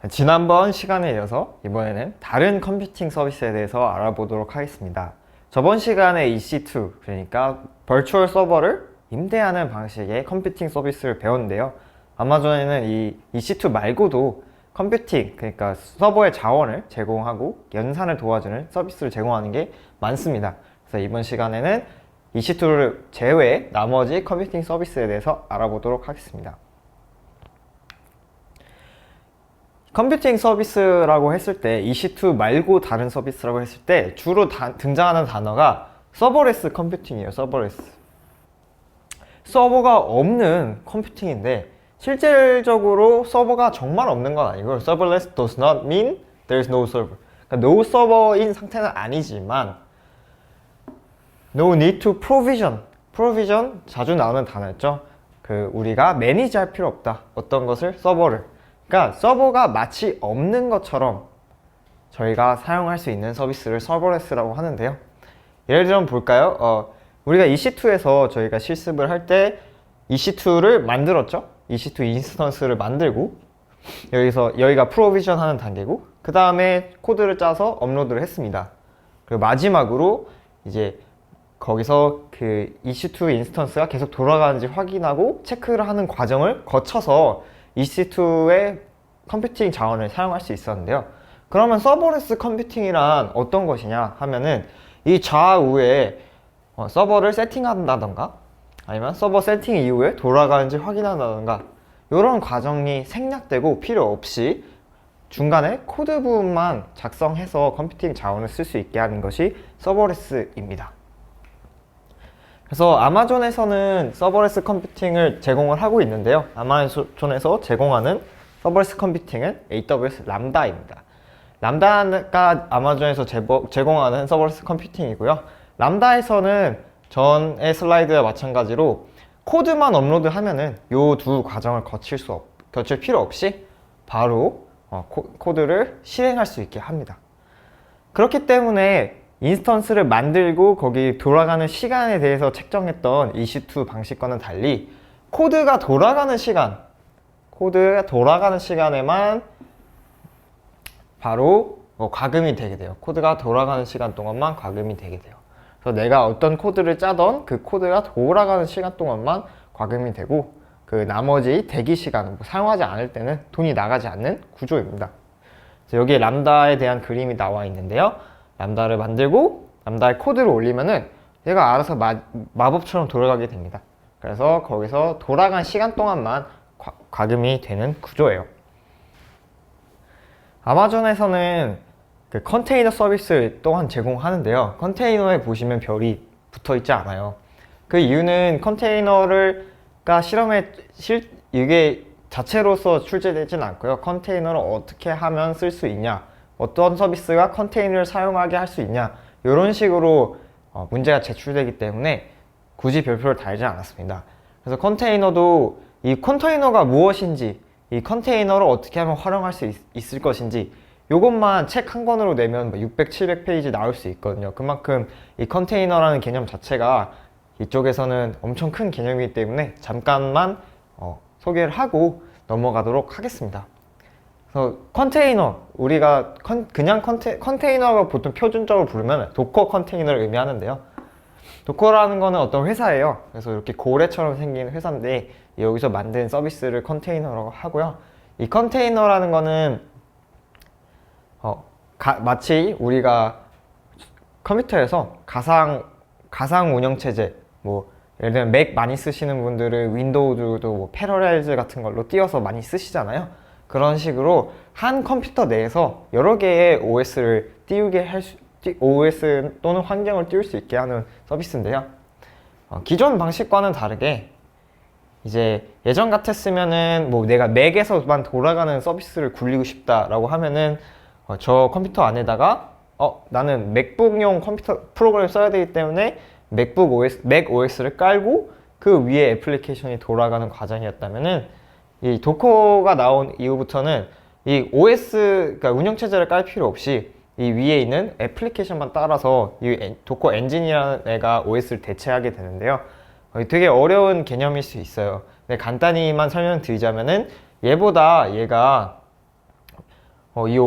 지난번 시간에 이어서 이번에는 다른 컴퓨팅 서비스에 대해서 알아보도록 하겠습니다. 저번 시간에 EC2, 그러니까 버추얼 서버를 임대하는 방식의 컴퓨팅 서비스를 배웠는데요. 아마존에는 이 EC2 말고도 컴퓨팅, 그러니까 서버의 자원을 제공하고 연산을 도와주는 서비스를 제공하는 게 많습니다. 그래서 이번 시간에는 EC2를 제외 나머지 컴퓨팅 서비스에 대해서 알아보도록 하겠습니다. 컴퓨팅 서비스라고 했을 때 EC2 말고 다른 서비스라고 했을 때 주로 등장하는 단어가 서버레스 컴퓨팅이에요. 서버가 없는 컴퓨팅인데 실질적으로 서버가 정말 없는 건 아니고 serverless does not mean there is no server. 그러니까 no server인 상태는 아니지만 no need to provision 자주 나오는 단어였죠. 우리가 매니지할 필요 없다. 어떤 것을 서버를. 그러니까 서버가 마치 없는 것처럼 저희가 사용할 수 있는 서비스를 서버레스라고 하는데요. 예를 들어 볼까요? 우리가 EC2에서 저희가 실습을 할 때 EC2를 만들었죠. EC2 인스턴스를 만들고 여기가 프로비전 하는 단계고 그 다음에 코드를 짜서 업로드를 했습니다. 그리고 마지막으로 이제 거기서 그 EC2 인스턴스가 계속 돌아가는지 확인하고 체크를 하는 과정을 거쳐서 EC2의 컴퓨팅 자원을 사용할 수 있었는데요. 그러면 서버레스 컴퓨팅이란 어떤 것이냐 하면은 이 좌우에 서버를 세팅한다던가 아니면 서버 세팅 이후에 돌아가는지 확인한다던가 이런 과정이 생략되고 필요 없이 중간에 코드 부분만 작성해서 컴퓨팅 자원을 쓸 수 있게 하는 것이 서버레스입니다. 그래서 아마존에서는 서버레스 컴퓨팅을 제공을 하고 있는데요. 아마존에서 제공하는 서버레스 컴퓨팅은 AWS 람다입니다. 람다가 아마존에서 제공하는 서버레스 컴퓨팅이고요. 람다에서는 전의 슬라이드와 마찬가지로 코드만 업로드하면은 이 두 과정을 거칠 필요 없이 바로 코드를 실행할 수 있게 합니다. 그렇기 때문에 인스턴스를 만들고 거기 돌아가는 시간에 대해서 책정했던 EC2 방식과는 달리 코드가 돌아가는 시간에만 바로 과금이 되게 돼요. 코드가 돌아가는 시간 동안만 과금이 되게 돼요. 그래서 내가 어떤 코드를 짜던 그 코드가 돌아가는 시간 동안만 과금이 되고 그 나머지 대기 시간, 사용하지 않을 때는 돈이 나가지 않는 구조입니다. 여기에 람다에 대한 그림이 나와 있는데요. 람다를 만들고 람다에 코드를 올리면은 얘가 알아서 마법처럼 돌아가게 됩니다. 그래서 거기서 돌아간 시간 동안만 과금이 되는 구조예요. 아마존에서는 그 컨테이너 서비스 또한 제공하는데요. 컨테이너에 보시면 별이 붙어 있지 않아요. 그 이유는 컨테이너가 이게 자체로서 출제되진 않고요. 컨테이너를 어떻게 하면 쓸 수 있냐, 어떤 서비스가 컨테이너를 사용하게 할 수 있냐, 이런 식으로 문제가 제출되기 때문에 굳이 별표를 달지 않았습니다. 그래서 컨테이너도 이 컨테이너가 무엇인지, 이 컨테이너를 어떻게 하면 활용할 수 있을 것인지 이것만 책 한 권으로 내면 600, 700페이지 나올 수 있거든요. 그만큼 이 컨테이너라는 개념 자체가 이쪽에서는 엄청 큰 개념이기 때문에 잠깐만 소개를 하고 넘어가도록 하겠습니다. 그래서 컨테이너, 우리가 그냥 컨테이너가 보통 표준적으로 부르면 도커 컨테이너를 의미하는데요. 도커라는 거는 어떤 회사예요. 그래서 이렇게 고래처럼 생긴 회사인데 여기서 만든 서비스를 컨테이너라고 하고요. 이 컨테이너라는 거는 마치 우리가 컴퓨터에서 가상 운영체제, 예를 들면 맥 많이 쓰시는 분들은 윈도우도 패러렐즈 같은 걸로 띄워서 많이 쓰시잖아요. 그런 식으로 한 컴퓨터 내에서 여러 개의 OS를 OS 또는 환경을 띄울 수 있게 하는 서비스인데요. 기존 방식과는 다르게 이제 예전 같았으면은 내가 맥에서만 돌아가는 서비스를 굴리고 싶다라고 하면은 저 컴퓨터 안에다가 나는 맥북용 컴퓨터 프로그램을 써야 되기 때문에 맥 OS를 깔고 그 위에 애플리케이션이 돌아가는 과정이었다면은 이 도커가 나온 이후부터는 이 OS, 그러니까 운영체제를 깔 필요 없이 이 위에 있는 애플리케이션만 따라서 이 도커 엔진이라는 애가 OS를 대체하게 되는데요. 되게 어려운 개념일 수 있어요. 근데 간단히만 설명드리자면은 얘가 이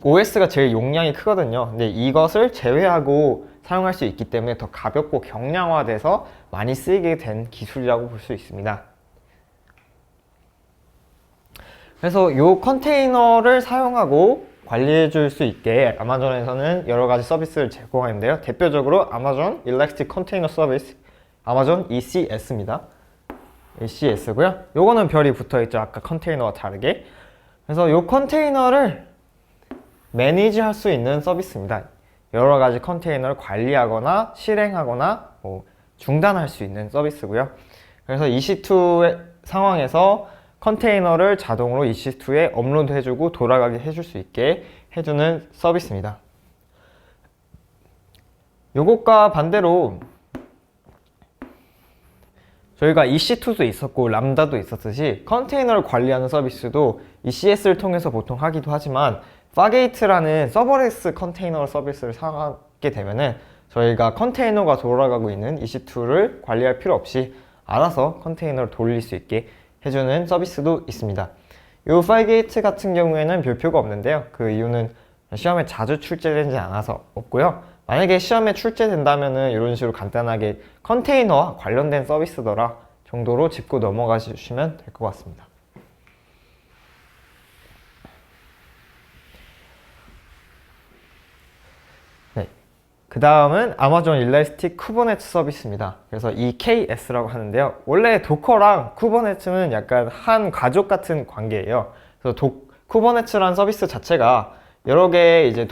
OS가 제일 용량이 크거든요. 근데 이것을 제외하고 사용할 수 있기 때문에 더 가볍고 경량화돼서 많이 쓰이게 된 기술이라고 볼 수 있습니다. 그래서 이 컨테이너를 사용하고 관리해 줄 수 있게 아마존에서는 여러 가지 서비스를 제공하는데요. 대표적으로 아마존 일렉트릭 컨테이너 서비스, 아마존 ECS입니다. ECS고요. 요거는 별이 붙어 있죠. 아까 컨테이너와 다르게. 그래서 이 컨테이너를 매니지 할 수 있는 서비스입니다. 여러 가지 컨테이너를 관리하거나 실행하거나 중단할 수 있는 서비스고요. 그래서 EC2의 상황에서 컨테이너를 자동으로 EC2에 업로드 해주고 돌아가게 해줄 수 있게 해주는 서비스입니다. 요것과 반대로 저희가 EC2도 있었고 람다도 있었듯이 컨테이너를 관리하는 서비스도 ECS를 통해서 보통 하기도 하지만 파게이트라는 서버레스 컨테이너 서비스를 사용하게 되면은 저희가 컨테이너가 돌아가고 있는 EC2를 관리할 필요 없이 알아서 컨테이너를 돌릴 수 있게 해주는 서비스도 있습니다. 이 파게이트 같은 경우에는 별표가 없는데요. 그 이유는 시험에 자주 출제되지 않아서 없고요. 만약에 시험에 출제된다면은 이런 식으로 간단하게 컨테이너와 관련된 서비스더라 정도로 짚고 넘어가 주시면 될 것 같습니다. 네. 그 다음은 아마존 일라스틱 쿠버네츠 서비스입니다. 그래서 EKS라고 하는데요. 원래 도커랑 쿠버네츠는 약간 한 가족 같은 관계예요. 그래서 쿠버네츠라는 서비스 자체가 여러 개의 이제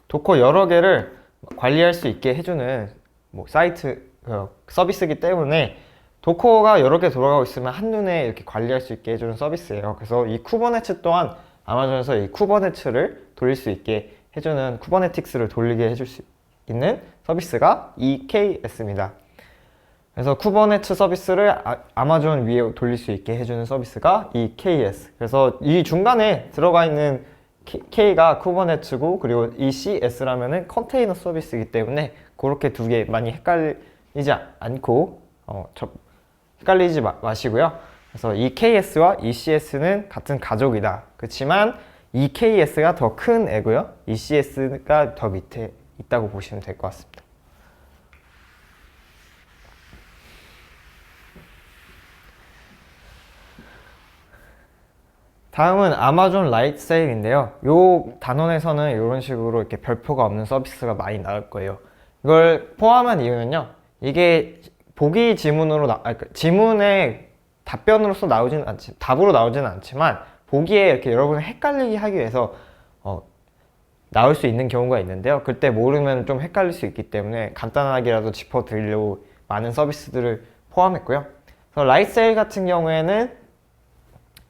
도커 여러 개를 관리할 수 있게 해주는 사이트 서비스이기 때문에 도커가 여러 개 돌아가고 있으면 한눈에 이렇게 관리할 수 있게 해주는 서비스예요. 그래서 이 쿠버네츠 또한 아마존에서 이 쿠버네츠를 돌릴 수 있게 해주는 쿠버네틱스를 돌리게 해줄 수 있는 서비스가 EKS입니다. 그래서 쿠버네츠 서비스를 아마존 위에 돌릴 수 있게 해주는 서비스가 EKS. 그래서 이 중간에 들어가 있는 K가 쿠버네츠고 그리고 ECS라면은 컨테이너 서비스이기 때문에 그렇게 두 개 많이 헷갈리지 않고 헷갈리지 마시고요. 그래서 EKS와 ECS는 같은 가족이다. 그렇지만 EKS가 더 큰 애고요. ECS가 더 밑에 있다고 보시면 될 것 같습니다. 다음은 아마존 라이트 세일인데요. 이 단원에서는 이런 식으로 이렇게 별표가 없는 서비스가 많이 나올 거예요. 이걸 포함한 이유는요. 이게 보기 지문으로 지문의 답변으로서 답으로 나오지는 않지만 보기에 이렇게 여러분을 헷갈리게 하기 위해서 나올 수 있는 경우가 있는데요. 그때 모르면 좀 헷갈릴 수 있기 때문에 간단하게라도 짚어드리려고 많은 서비스들을 포함했고요. 그래서 라이트 세일 같은 경우에는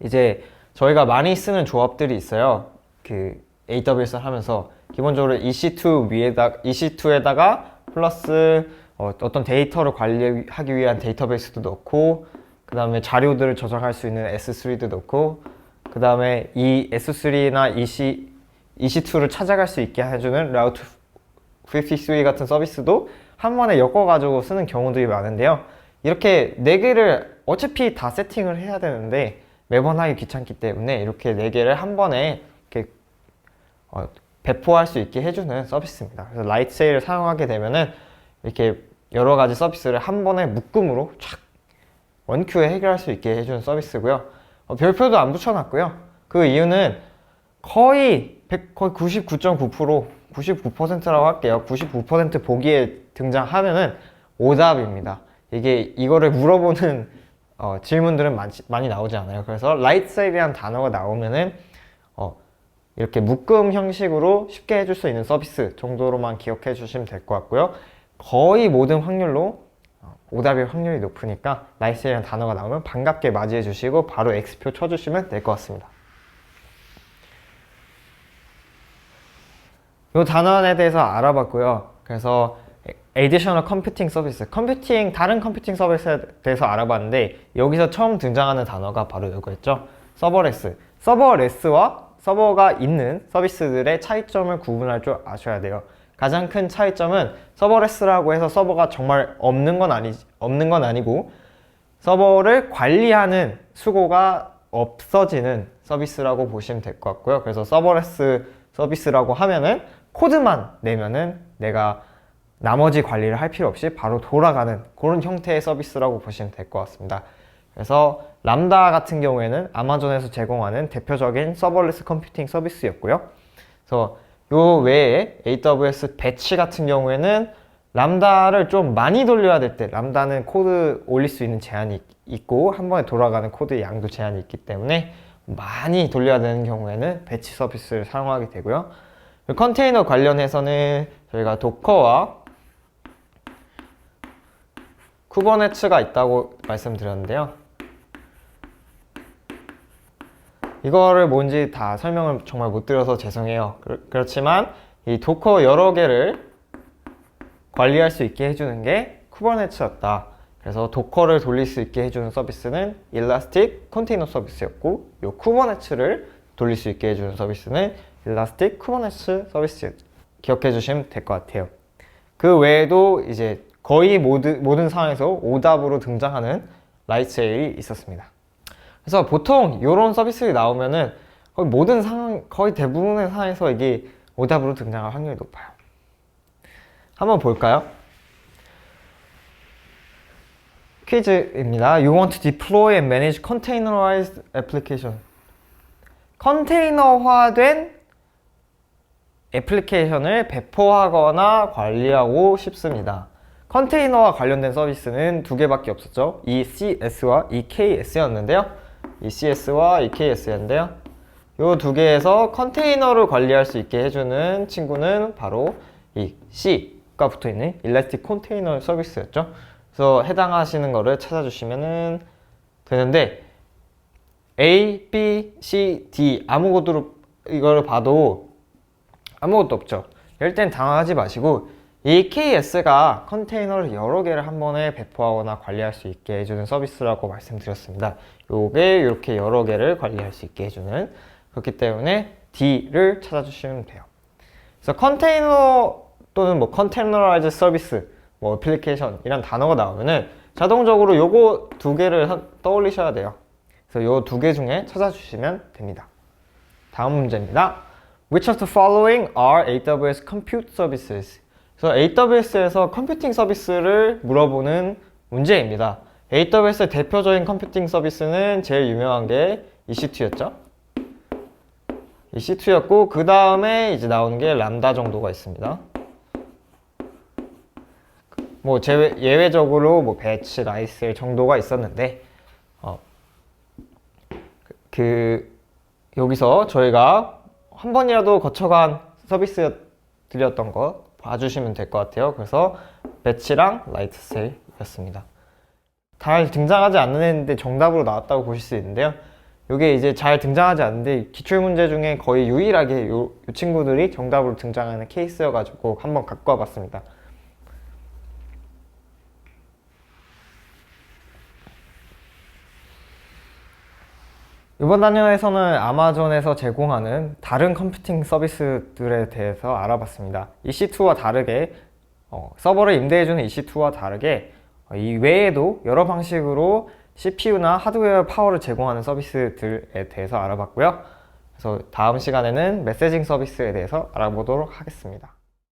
이제 저희가 많이 쓰는 조합들이 있어요. 그 AWS를 하면서 기본적으로 EC2에다가 플러스 어떤 데이터를 관리하기 위한 데이터베이스도 넣고 그 다음에 자료들을 저장할 수 있는 S3도 넣고 그 다음에 이 S3나 EC2를 찾아갈 수 있게 해주는 Route 53 같은 서비스도 한 번에 엮어가지고 쓰는 경우들이 많은데요. 이렇게 4개를 어차피 다 세팅을 해야 되는데 매번 하기 귀찮기 때문에 이렇게 4개를 한 번에 이렇게 배포할 수 있게 해주는 서비스입니다. 그래서 라이트 세일을 사용하게 되면은 이렇게 여러 가지 서비스를 한 번에 묶음으로 촥 원큐에 해결할 수 있게 해주는 서비스고요. 별표도 안 붙여놨고요. 그 이유는 거의 99.9%, 99%라고 할게요. 99% 보기에 등장하면은 오답입니다. 이거를 물어보는 질문들은 많이 나오지 않아요. 그래서 라이트 세일이라는 단어가 나오면은 이렇게 묶음 형식으로 쉽게 해줄 수 있는 서비스 정도로만 기억해 주시면 될 것 같고요. 거의 모든 확률로 오답일 확률이 높으니까 라이트 세일이라는 단어가 나오면 반갑게 맞이해 주시고 바로 X표 쳐주시면 될 것 같습니다. 이 단원에 대해서 알아봤고요. 그래서 Additional Computing Service, 다른 컴퓨팅 서비스에 대해서 알아봤는데 여기서 처음 등장하는 단어가 바로 이거였죠. 서버레스와 서버가 있는 서비스들의 차이점을 구분할 줄 아셔야 돼요. 가장 큰 차이점은 서버레스라고 해서 서버가 정말 없는 건 아니고 서버를 관리하는 수고가 없어지는 서비스라고 보시면 될 것 같고요. 그래서 서버레스 서비스라고 하면은 코드만 내면은 내가 나머지 관리를 할 필요 없이 바로 돌아가는 그런 형태의 서비스라고 보시면 될 것 같습니다. 그래서 람다 같은 경우에는 아마존에서 제공하는 대표적인 서버레스 컴퓨팅 서비스였고요. 그래서 요 외에 AWS 배치 같은 경우에는 람다를 좀 많이 돌려야 될 때, 람다는 코드 올릴 수 있는 제한이 있고 한 번에 돌아가는 코드의 양도 제한이 있기 때문에 많이 돌려야 되는 경우에는 배치 서비스를 사용하게 되고요. 컨테이너 관련해서는 저희가 도커와 쿠버네츠가 있다고 말씀드렸는데요. 이거를 뭔지 다 설명을 정말 못 드려서 죄송해요. 그렇지만 이 도커 여러 개를 관리할 수 있게 해주는 게 쿠버네츠였다. 그래서 도커를 돌릴 수 있게 해주는 서비스는 일라스틱 컨테이너 서비스였고, 이 쿠버네츠를 돌릴 수 있게 해주는 서비스는 일라스틱 쿠버네츠 서비스. 기억해 주시면 될 것 같아요. 그 외에도 이제 거의 모든 상황에서 오답으로 등장하는 라이트세일이 있었습니다. 그래서 보통 이런 서비스가 나오면은 거의 대부분의 상황에서 이게 오답으로 등장할 확률이 높아요. 한번 볼까요? 퀴즈입니다. You want to deploy and manage containerized application. 컨테이너화된 애플리케이션을 배포하거나 관리하고 싶습니다. 컨테이너와 관련된 서비스는 두 개밖에 없었죠. ECS와 EKS였는데요. ECS와 EKS였는데요. 이 두 개에서 컨테이너를 관리할 수 있게 해주는 친구는 바로 이 C가 붙어있는 Elastic Container 서비스였죠. 그래서 해당하시는 거를 찾아주시면 되는데 A, B, C, D 아무것도 이거를 봐도 아무것도 없죠. 이럴 땐 당황하지 마시고 EKS가 컨테이너를 여러 개를 한 번에 배포하거나 관리할 수 있게 해주는 서비스라고 말씀드렸습니다. 요게 이렇게 여러 개를 관리할 수 있게 해주는, 그렇기 때문에 D를 찾아주시면 돼요. 그래서 컨테이너 또는 뭐 컨테이너라이즈 서비스, 뭐 애플리케이션 이런 단어가 나오면은 자동적으로 요거 두 개를 떠올리셔야 돼요. 그래서 요 두 개 중에 찾아주시면 됩니다. 다음 문제입니다. Which of the following are AWS Compute Services? 그래서 AWS에서 컴퓨팅 서비스를 물어보는 문제입니다. AWS의 대표적인 컴퓨팅 서비스는 제일 유명한 게 EC2였죠. EC2였고 그 다음에 이제 나오는 게 람다 정도가 있습니다. 뭐 예외적으로 뭐 배치, 라이셀 정도가 있었는데 여기서 저희가 한 번이라도 거쳐간 서비스 드렸던 거 봐주시면 될 것 같아요. 그래서 배치랑 라이트셀이었습니다. 잘 등장하지 않는 애인데 정답으로 나왔다고 보실 수 있는데요. 이게 이제 잘 등장하지 않는데 기출문제 중에 거의 유일하게 요 친구들이 정답으로 등장하는 케이스여가지고 한번 갖고 와봤습니다. 이번 단원에서는 아마존에서 제공하는 다른 컴퓨팅 서비스들에 대해서 알아봤습니다. EC2와 다르게 서버를 임대해주는 EC2와 다르게 이 외에도 여러 방식으로 CPU나 하드웨어 파워를 제공하는 서비스들에 대해서 알아봤고요. 그래서 다음 시간에는 메시징 서비스에 대해서 알아보도록 하겠습니다.